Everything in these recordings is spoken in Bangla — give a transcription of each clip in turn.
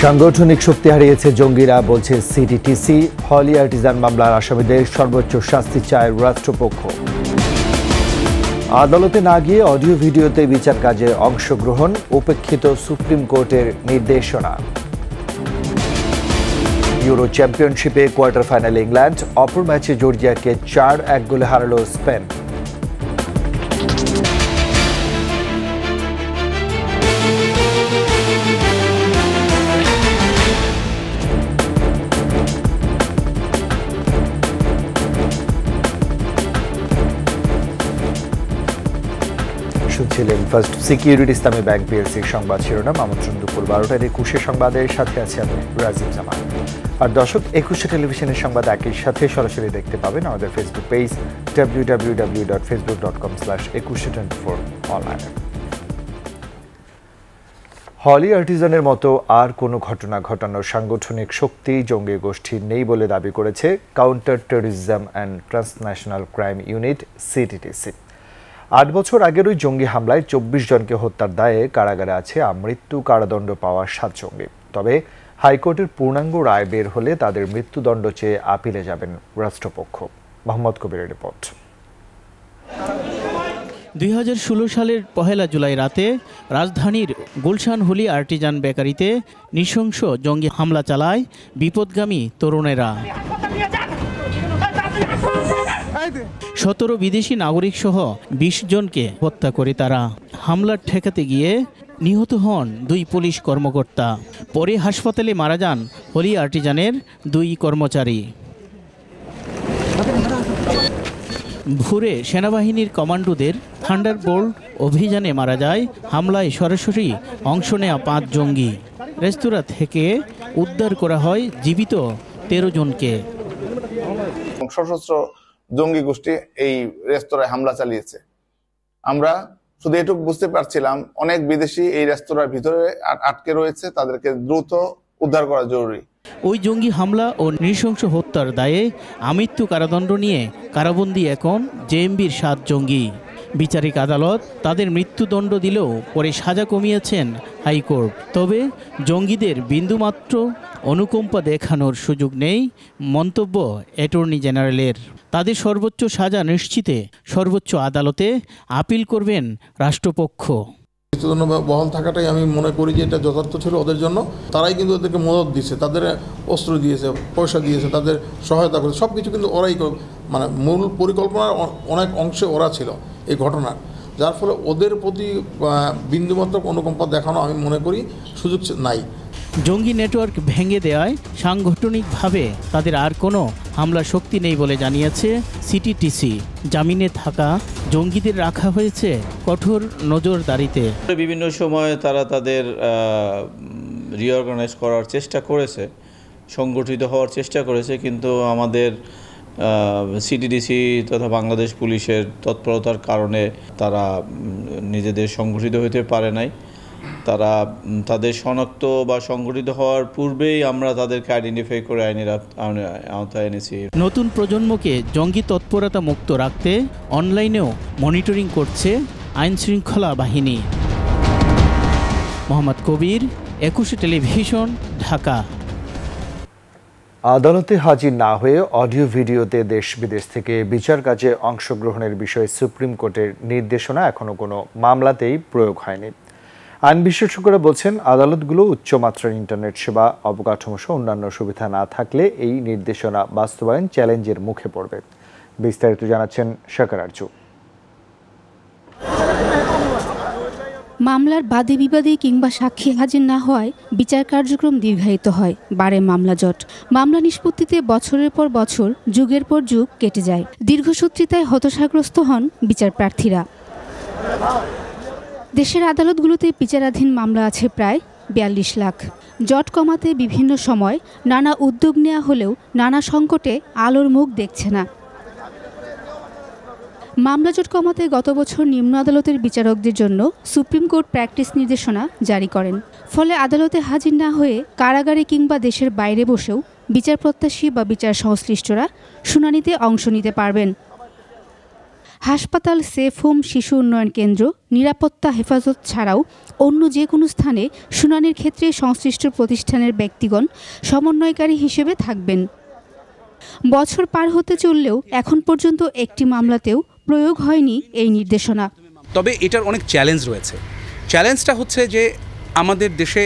সাংগঠনিক শক্তি হারিয়েছে জঙ্গিরা, বলছে সিটিটিসি। হলি আর্টিজান মামলার আসামিদের সর্বোচ্চ শাস্তি চায় রাষ্ট্রপক্ষ। আদালতে না গিয়ে অডিও ভিডিওতে বিচার কাজে অংশগ্রহণ, উপেক্ষিত সুপ্রিম কোর্টের নির্দেশনা। ইউরো চ্যাম্পিয়নশিপে কোয়ার্টার ফাইনালে ইংল্যান্ড, অপর ম্যাচে জর্জিয়াকে 4-1 গোলে হারালো স্পেন। শুনছিলেন ফার্স্ট সিকিউরিটি ইসলামী ব্যাংক পিএলসির সংবাদ শিরোনাম। আমন্ত্রণ দুপুর 12টার 21 সংবাদের সাথে আছে আমি রাজিব জামান। আর দর্শক, 21 টেলিভিশনের সংবাদ একই সাথে সরাসরি দেখতে পাবেন আমাদের ফেসবুক পেজ www.facebook.com/2124online। হলি আর্টিজানের মতো আর কোনো ঘটনা ঘটানোর সাংগঠনিক শক্তি জঙ্গি গোষ্ঠীর নেই বলে দাবি করেছে counter terrorism and transnational crime unit CTTC. 8 বছর আগের ওই জঙ্গি হামলায় 24 জনকে হত্যার দায়ে কারাগারে আছে মৃত্যু কারাদণ্ড পাওয়া 7 জঙ্গি। তবে হাইকোর্টের পূর্ণাঙ্গ রায় বের হলে তাদের মৃত্যুদণ্ড চেয়ে আপিলে যাবেন রাষ্ট্রপক্ষ। মোহাম্মদ কবিরের রিপোর্ট। 2016 সালের 1 জুলাই রাতে রাজধানীর গুলশান হলি আর্টিজান বেকারিতে নৃশংস জঙ্গি হামলা চালায় বিপদগামী তরুণেরা। 17 বিদেশি নাগরিক সহ 20 জনকে হত্যা করে তারা। হামলা ঠেকাতে গিয়ে নিহত হন 2 পুলিশ কর্মকর্তা। পরে হাসপাতালে মারা যান হলি আর্টিজানের 2 কর্মচারী। ভোরে সেনাবাহিনীর কমান্ডোদের থান্ডারবোল্ট অভিযানে মারা যায় হামলায় সরাসরি অংশ নেওয়া 5 জঙ্গি। রেস্তোরাঁ থেকে উদ্ধার করা হয় জীবিত 13 জনকে। সশস্ত্র জঙ্গি গোষ্ঠী এই রেস্তোরাঁয় হামলা চালিয়েছে। আমরা শুধু এটুকু বুঝতে পারছিলাম অনেক বিদেশি এই রেস্তোরাঁর ভিতরে আটকে রয়েছে, তাদেরকে দ্রুত উদ্ধার করা জরুরি। ওই জঙ্গি হামলা ও নৃশংস হত্যার দায়ে আমৃত্যু কারাদণ্ড নিয়ে কারাবন্দী এখন জেএমবির 7 জঙ্গি। বিচারিক আদালত তাদের মৃত্যুদণ্ড দিলেও পরে সাজা কমিয়েছেন হাইকোর্ট। তবে জঙ্গিদের বিন্দুমাত্র অনুকম্পা দেখানোর সুযোগ নেই মন্তব্য অ্যাটর্নি জেনারেলের। তাদের সর্বোচ্চ সাজা নিশ্চিতে সর্বোচ্চ আদালতে আপিল করবেন রাষ্ট্রপক্ষ। মৃত্যুদণ্ড বহাল থাকাটাই আমি মনে করি যে এটা যথার্থ ছিল ওদের জন্য। তারাই কিন্তু ওদেরকে মদত দিয়েছে, তাদের অস্ত্র দিয়েছে, পয়সা দিয়েছে, তাদের সহায়তা করেছে, সব কিছু কিন্তু ওরাই, মানে মূল পরিকল্পনার অনেক অংশে ওরা ছিল এই ঘটনার। যার ফলে ওদের প্রতি বিন্দুমাত্র অনুকম্পা দেখানো আমি মনে করি সুযোগ নাই। জঙ্গি নেটওয়ার্ক ভেঙে দেওয়ায় সাংগঠনিকভাবে তাদের আর কোনো হামলার শক্তি নেই বলে জানিয়েছে সিটিটিসি। জামিনে থাকা জঙ্গিদের রাখা হয়েছে কঠোর নজরদারিতে। বিভিন্ন সময়ে তারা তাদের রিঅর্গানাইজ করার চেষ্টা করেছে, সংগঠিত হওয়ার চেষ্টা করেছে, কিন্তু আমাদের সিটিডিসি তথা বাংলাদেশ পুলিশের তৎপরতার কারণে তারা নিজেদের সংগঠিত হতে পারে নাই। তারা তাদের শনাক্ত বা সংগঠিত হওয়ার পূর্বেই আমরা তাদেরকে আইডেন্টিফাই করে আইনের আওতায় এনেছি। নতুন প্রজন্মকে জঙ্গি তৎপরতা মুক্ত রাখতে অনলাইনেও মনিটরিং করছে আইনশৃঙ্খলা বাহিনী। মোহাম্মদ কবির, 21 টেলিভিশন, ঢাকা। আদালতে হাজির না হয়ে অডিও ভিডিওতে দেশ বিদেশ থেকে বিচার কাজে অংশগ্রহণের বিষয়ে সুপ্রিম কোর্টের নির্দেশনা এখনো কোনো মামলাতেই প্রয়োগ হয়নি। আইন বিশেষজ্ঞরা বলছেন, আদালতগুলো উচ্চমাত্রার ইন্টারনেট সেবা, অবকাঠামো সহ অন্যান্য সুবিধা না থাকলে এই নির্দেশনা বাস্তবায়ন চ্যালেঞ্জের মুখে পড়বে। বিস্তারিত জানাচ্ছেন শাকার আরজু। মামলার বাদী বিবাদী কিংবা সাক্ষী হাজির না হওয়ায় বিচার কার্যক্রম দীর্ঘায়িত হয়, বাড়ে মামলা জট। মামলা নিষ্পত্তিতে বছরের পর বছর, যুগের পর যুগ কেটে যায়। দীর্ঘসূত্রিতায় হতাশাগ্রস্ত হন বিচার প্রার্থীরা। দেশের আদালতগুলোতে বিচারাধীন মামলা আছে প্রায় 42 লাখ। জট কমাতে বিভিন্ন সময় নানা উদ্যোগ নেওয়া হলেও নানা সংকটে আলোর মুখ দেখছে না। মামলা জট কমাতে গত বছর নিম্ন আদালতের বিচারকদের জন্য সুপ্রিম কোর্ট প্র্যাকটিস নির্দেশনা জারি করেন। ফলে আদালতে হাজির না হয়ে কারাগারে কিংবা দেশের বাইরে বসেও বিচার প্রত্যাশী বা বিচার সংশ্লিষ্টরা শুনানিতে অংশ নিতে পারবেন। হাসপাতাল, সেফ হোম, শিশু উন্নয়ন কেন্দ্র, নিরাপত্তা হেফাজত ছাড়াও অন্য যে কোনো স্থানে শুনানির ক্ষেত্রে সংশ্লিষ্ট প্রতিষ্ঠানের ব্যক্তিগণ সমন্বয়কারী হিসেবে থাকবেন। বছর পার হতে চললেও এখন পর্যন্ত একটি মামলাতেও প্রয়োগ হয়নি এই নির্দেশনা। তবে এটার অনেক চ্যালেঞ্জ রয়েছে। চ্যালেঞ্জটা হচ্ছে যে আমাদের দেশে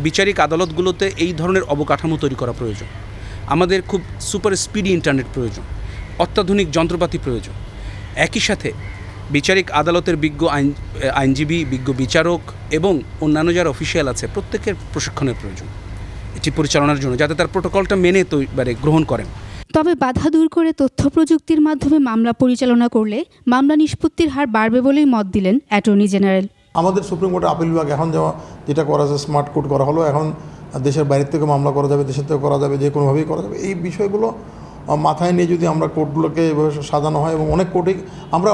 বিচারিক আদালতগুলোতে এই ধরনের অবকাঠামো তৈরি করা প্রয়োজন। আমাদের খুব সুপার স্পিডি ইন্টারনেট প্রয়োজন, অত্যাধুনিক যন্ত্রপাতি প্রয়োজন। একই সাথে বিচারিক আদালতের বিজ্ঞ আইনজীবী, বিজ্ঞ বিচারক এবং অন্যান্য যারা অফিসিয়াল আছে প্রত্যেকের প্রশিক্ষণের প্রয়োজন এটি পরিচালনার জন্য, যাতে তার প্রোটোকলটা মেনে গ্রহণ করেন। তবে বাধা দূর করে তথ্য প্রযুক্তির মাধ্যমে মামলা পরিচালনা করলে মামলা নিষ্পত্তির হার বাড়বে বলেই মত দিলেন অ্যাটর্নি জেনারেল। আমাদের সুপ্রিম কোর্টে আপিল বিভাগ এখন যেটা করা যায়, স্মার্ট কোর্ট করা হলো, এখন দেশের বাইরে থেকে মামলা করা যাবে, দেশের থেকে করা যাবে, যে কোনোভাবেই করা যাবে। এই বিষয়গুলো মাথায় নিয়ে যদি আমরা কোর্টগুলোকে এভাবে সাজানো হয়, এবং অনেক কোর্টে আমরা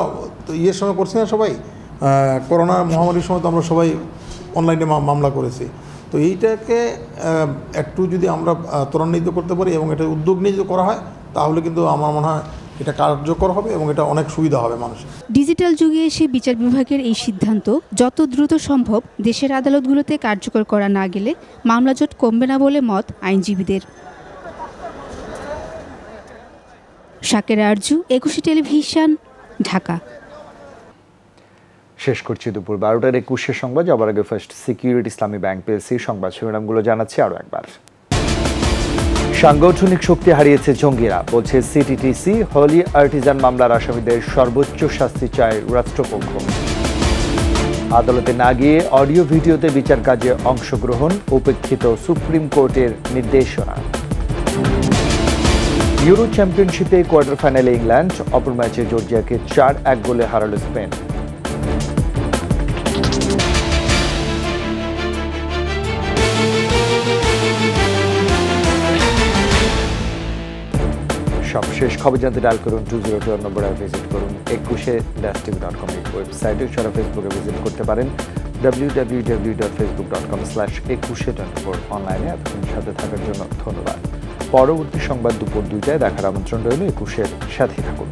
ইয়ের সময় করছি না সবাই, করোনা মহামারীর সময় তো আমরা সবাই অনলাইনে মামলা করেছি। তো এইটাকে একটু যদি আমরা ত্বরান্বিত করতে পারি এবং এটা উদ্যোগ নিয়ে যদি করা হয়, তাহলে কিন্তু আমার মনে হয় এটা কার্যকর হবে এবং এটা অনেক সুবিধা হবে মানুষের। ডিজিটাল যুগে এসে বিচার বিভাগের এই সিদ্ধান্ত যত দ্রুত সম্ভব দেশের আদালতগুলোতে কার্যকর করা না গেলে মামলা জট কমবে না বলে মত আইনজীবীদের। শাকের আরজু, একুশে টেলিভিশন, ঢাকা। শেষ করছি দুপুর 12টার 21 সংবাদ। যাবার আগে ফার্স্ট সিকিউরিটি ইসলামী ব্যাংক পিএলসি সংবাদ শিরোনামগুলো জানাচ্ছি আরও একবার। সাংগঠনিক শক্তি হারিয়েছে জঙ্গিরা, বলছে সিটিটিসি। হলি আর্টিজান মামলার আসামিদের সর্বোচ্চ শাস্তি চায় রাষ্ট্রপক্ষ। আদালতে না গিয়ে অডিও ভিডিওতে বিচার কাজে অংশগ্রহণ উপেক্ষিত সুপ্রিম কোর্টের নির্দেশনা। ইউরো চ্যাম্পিয়নশিপে কোয়ার্টার ফাইনালে ইংল্যান্ড, অপর ম্যাচে জর্জিয়াকে 4-1 গোলে হারাল স্পেন। সবশেষ খবর জানতে ডায়াল করুন 202 নম্বরে, ভিজিট করুন 21.tv.com ওয়েবসাইটে, সারা ফেসবুকে ভিজিট করতে পারেন www.facebook.com/21 অনলাইনে। এতক্ষণ সাথে থাকার জন্য ধন্যবাদ। পরবর্তী সংবাদ দুপুর 2টায় দেখার আমন্ত্রণ রইল। 21-এর সাথে থাকুন।